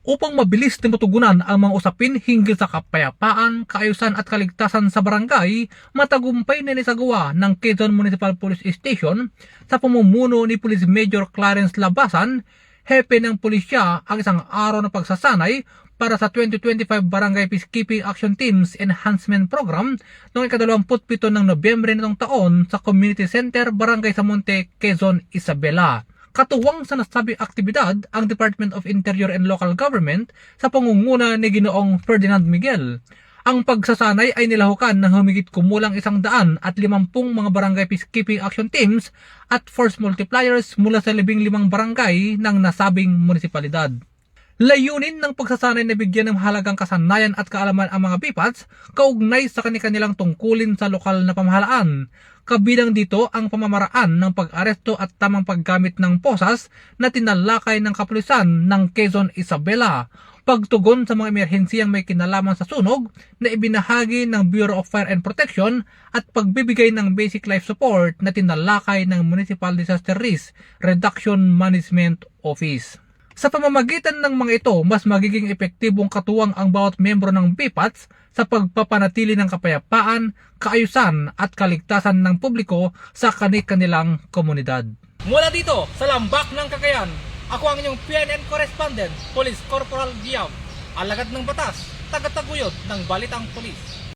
upang mabilis na matugunan ang mga usapin hinggil sa kapayapaan, kaayusan at kaligtasan sa barangay. Matagumpay na nisagawa ng Quezon Municipal Police Station sa pamumuno ni Police Major Clarence Labasan, hepe ng pulisya, ang isang araw na pagsasanay para sa 2025 Barangay Peacekeeping Action Teams Enhancement Program noong ika-27 ng Nobyembre nitong taon sa Community Center, Barangay Samonte, Quezon, Isabela. Katuwang sa nasabing aktibidad ang Department of Interior and Local Government sa pangunguna ni Ginoong Ferdinand Miguel. Ang pagsasanay ay nilahukan ng humigit kumulang 150 mga barangay peacekeeping action teams at force multipliers mula sa 15 barangay ng nasabing munisipalidad. Layunin ng pagsasanay na bigyan ng mahalagang kasanayan at kaalaman ang mga BPATs kaugnay sa kanilang tungkulin sa lokal na pamahalaan. Kabilang dito ang pamamaraan ng pag-aresto at tamang paggamit ng posas na tinalakay ng kapulisan ng Quezon, Isabela, pagtugon sa mga emerhensiyang may kinalaman sa sunog na ibinahagi ng Bureau of Fire and Protection at pagbibigay ng basic life support na tinalakay ng Municipal Disaster Risk Reduction Management Office. Sa pamamagitan ng mga ito, mas magiging epektibong katuwang ang bawat membro ng BPATs sa pagpapanatili ng kapayapaan, kaayusan at kaligtasan ng publiko sa kanilang komunidad. Mula dito sa Lambak ng Cagayan, ako ang inyong PNN correspondent, Police Corporal Diab, alagad ng batas, tagataguyod ng Balitang Pulis.